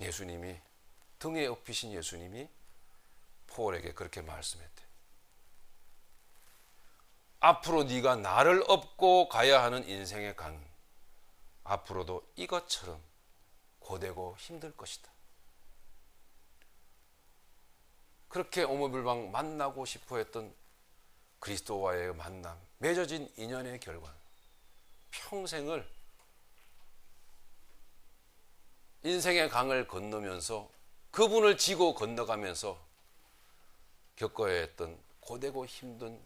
예수님이, 등에 업히신 예수님이 폴에게 그렇게 말씀했대. 앞으로 네가 나를 업고 가야 하는 인생의 강, 앞으로도 이것처럼 고되고 힘들 것이다. 그렇게 오모빌방 만나고 싶어 했던 그리스도와의 만남, 맺어진 인연의 결과, 평생을 인생의 강을 건너면서 그분을 지고 건너가면서 겪어야 했던 고되고 힘든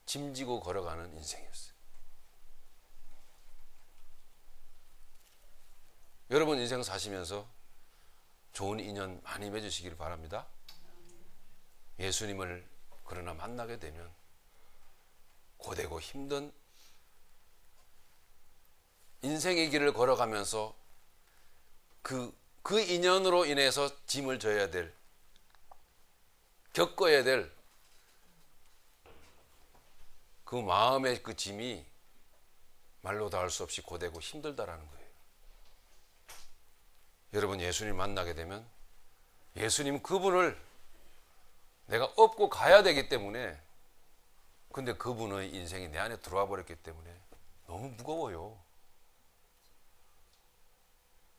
짐지고 걸어가는 인생이었어요. 여러분 인생 사시면서 좋은 인연 많이 맺으시기를 바랍니다. 예수님을 그러나 만나게 되면 고되고 힘든 인생의 길을 걸어가면서 그 인연으로 인해서 짐을 져야 될, 겪어야 될 그 마음의 그 짐이 말로 다 할 수 없이 고되고 힘들다라는 거예요. 여러분, 예수님 만나게 되면 예수님 그분을 내가 업고 가야 되기 때문에, 근데 그분의 인생이 내 안에 들어와 버렸기 때문에 너무 무거워요.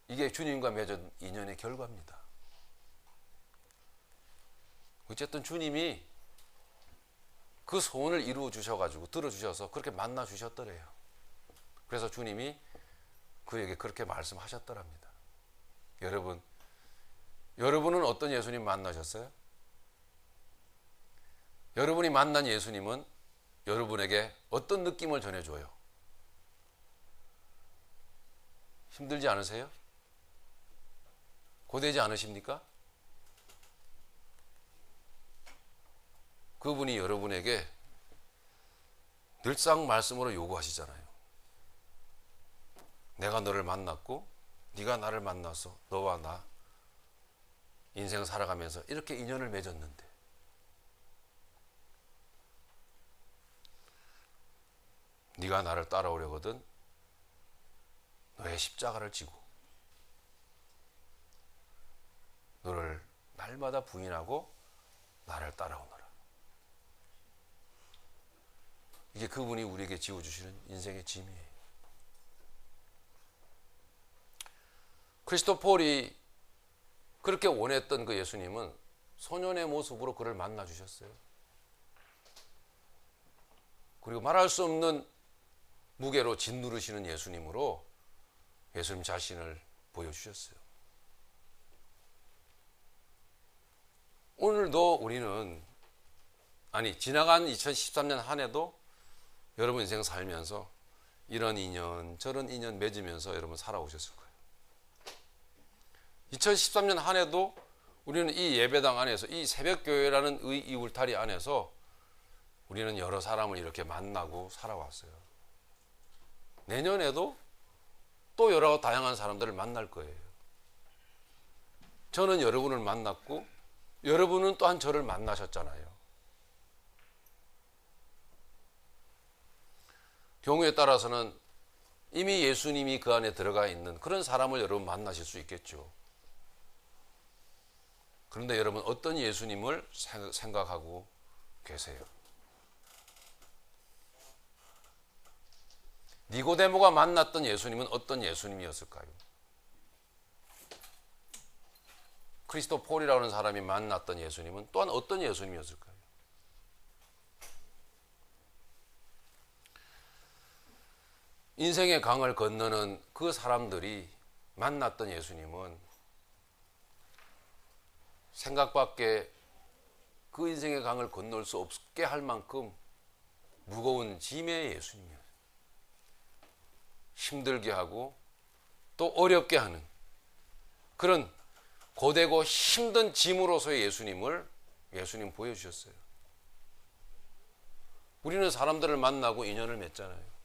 이게 주님과 맺은 인연의 결과입니다. 어쨌든 주님이 그 소원을 이루어 주셔가지고 들어주셔서 그렇게 만나 주셨더래요. 그래서 주님이 그에게 그렇게 말씀하셨더랍니다. 여러분은 어떤 예수님 만나셨어요? 여러분이 만난 예수님은 여러분에게 어떤 느낌을 전해줘요? 힘들지 않으세요? 고되지 않으십니까? 그분이 여러분에게 늘상 말씀으로 요구하시잖아요. 내가 너를 만났고 네가 나를 만나서 너와 나 인생 살아가면서 이렇게 인연을 맺었는데, 네가 나를 따라오려거든 너의 십자가를 지고 너를 날마다 부인하고 나를 따라오너라. 이게 그분이 우리에게 지어주시는 인생의 짐이에요. 크리스토폴이 그렇게 원했던 그 예수님은 소년의 모습으로 그를 만나 주셨어요. 그리고 말할 수 없는 무게로 짓누르시는 예수님으로 예수님 자신을 보여주셨어요. 오늘도 우리는, 지나간 2013년 한 해도 여러분 인생 살면서 이런 인연 저런 인연 맺으면서 여러분 살아오셨을 거예요. 2013년 한 해도 우리는 이 예배당 안에서, 이 새벽교회라는 이 울타리 안에서 우리는 여러 사람을 이렇게 만나고 살아왔어요. 내년에도 또 여러 다양한 사람들을 만날 거예요. 저는 여러분을 만났고 여러분은 또한 저를 만나셨잖아요. 경우에 따라서는 이미 예수님이 그 안에 들어가 있는 그런 사람을 여러분 만나실 수 있겠죠. 그런데 여러분 어떤 예수님을 생각하고 계세요? 니고데모가 만났던 예수님은 어떤 예수님이었을까요? 크리스토폴이라는 사람이 만났던 예수님은 또한 어떤 예수님이었을까요? 인생의 강을 건너는 그 사람들이 만났던 예수님은 생각밖에 그 인생의 강을 건널 수 없게 할 만큼 무거운 짐의 예수님이에요. 힘들게 하고 또 어렵게 하는 그런 고되고 힘든 짐으로서의 예수님 보여주셨어요. 우리는 사람들을 만나고 인연을 맺잖아요.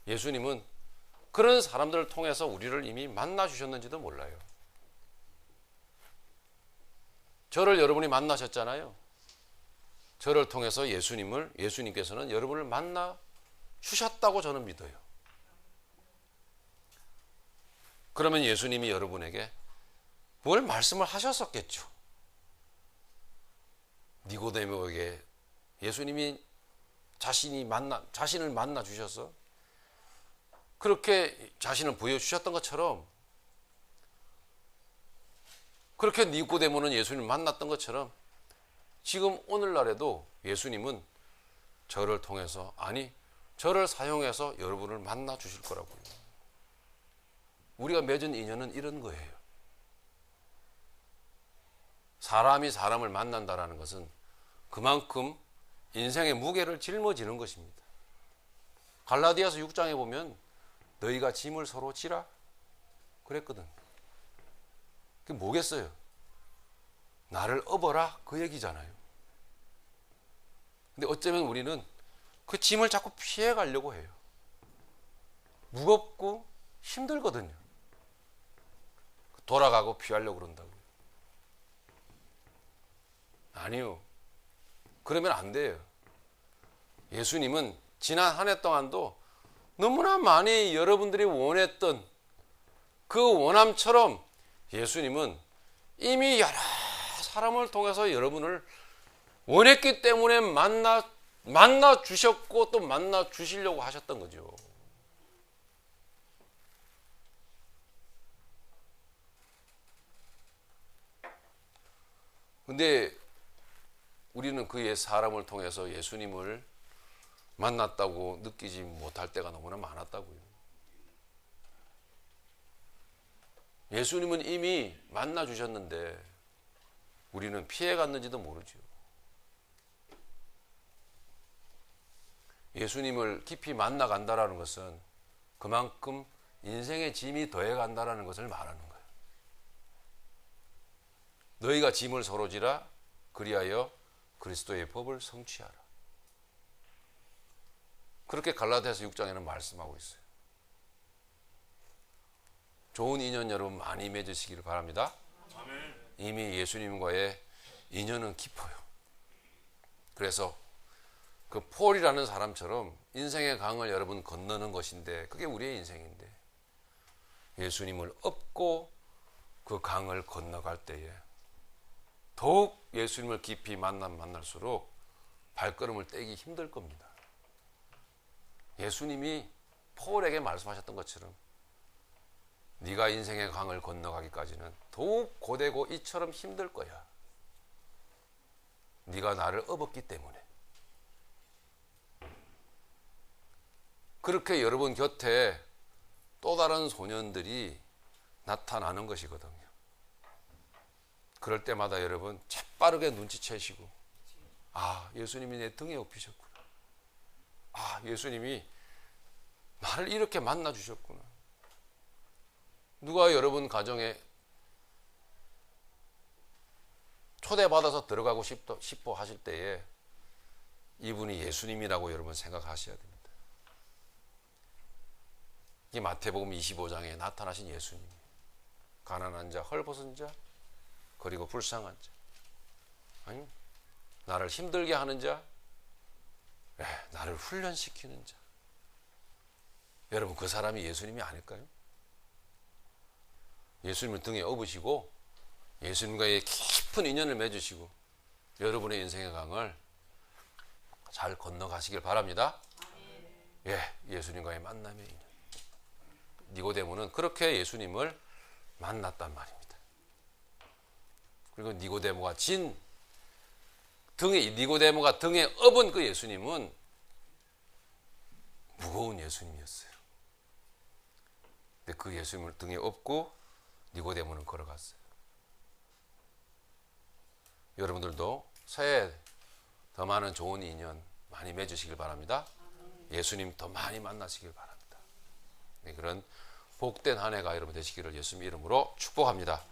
예수님은 그런 사람들을 통해서 우리를 이미 만나 주셨는지도 몰라요. 저를 여러분이 만나셨잖아요. 저를 통해서 예수님께서는 여러분을 만나 주셨다고 저는 믿어요. 그러면 예수님이 여러분에게 뭘 말씀을 하셨었겠죠. 니고데모에게 예수님이 자신을 만나 주셔서 그렇게 자신을 보여주셨던 것처럼, 그렇게 니고데모는 예수님을 만났던 것처럼 지금 오늘날에도 예수님은 저를 통해서, 저를 사용해서 여러분을 만나 주실 거라고요. 우리가 맺은 인연은 이런 거예요. 사람이 사람을 만난다는 것은 그만큼 인생의 무게를 짊어지는 것입니다. 갈라디아서 6장에 보면 너희가 짐을 서로 지라 그랬거든. 그게 뭐겠어요? 나를 업어라 그 얘기잖아요. 근데 어쩌면 우리는 그 짐을 자꾸 피해 가려고 해요. 무겁고 힘들거든요. 돌아가고 피하려고 그런다고요. 아니요. 그러면 안 돼요. 예수님은 지난 한 해 동안도 너무나 많이 여러분들이 원했던 그 원함처럼 예수님은 이미 여러 사람을 통해서 여러분을 원했기 때문에 만나 주셨고 또 만나 주시려고 하셨던 거죠. 근데 우리는 그의 사람을 통해서 예수님을 만났다고 느끼지 못할 때가 너무나 많았다고요. 예수님은 이미 만나 주셨는데 우리는 피해 갔는지도 모르죠. 예수님을 깊이 만나 간다라는 것은 그만큼 인생의 짐이 더해 간다라는 것을 말하는 거예요. 너희가 짐을 서로 지라 그리하여 그리스도의 법을 성취하라. 그렇게 갈라디아서 6장에는 말씀하고 있어요. 좋은 인연 여러분 많이 맺으시기를 바랍니다. 이미 예수님과의 인연은 깊어요. 그래서 그 폴이라는 사람처럼 인생의 강을 여러분 건너는 것인데 그게 우리의 인생인데 예수님을 업고 그 강을 건너갈 때에 더욱 예수님을 깊이 만날수록 발걸음을 떼기 힘들 겁니다. 예수님이 폴에게 말씀하셨던 것처럼 네가 인생의 강을 건너가기까지는 더욱 고되고 이처럼 힘들 거야. 네가 나를 업었기 때문에. 그렇게 여러분 곁에 또 다른 소년들이 나타나는 것이거든요. 그럴 때마다 여러분 재빠르게 눈치채시고 아, 예수님이 내 등에 업히셨구나. 아, 예수님이 나를 이렇게 만나 주셨구나. 누가 여러분 가정에 초대받아서 들어가고 싶어 하실 때에 이분이 예수님이라고 여러분 생각하셔야 됩니다. 이 마태복음 25장에 나타나신 예수님. 가난한 자, 헐벗은 자, 그리고 불쌍한 자. 아니, 나를 힘들게 하는 자, 나를 훈련시키는 자. 여러분 그 사람이 예수님이 아닐까요? 예수님을 등에 업으시고 예수님과의 깊은 인연을 맺으시고 여러분의 인생의 강을 잘 건너가시길 바랍니다. 예수님과의 만남의 인연. 니고데모는 그렇게 예수님을 만났단 말입니다. 그리고 니고데모가 등에 업은 그 예수님은 무거운 예수님이었어요. 근데 그 예수님을 등에 업고 니고데모는 걸어갔어요. 여러분들도 새해 더 많은 좋은 인연 많이 맺으시길 바랍니다. 예수님 더 많이 만나시길 바랍니다. 그런 복된 한 해가 여러분 되시기를 예수님 이름으로 축복합니다.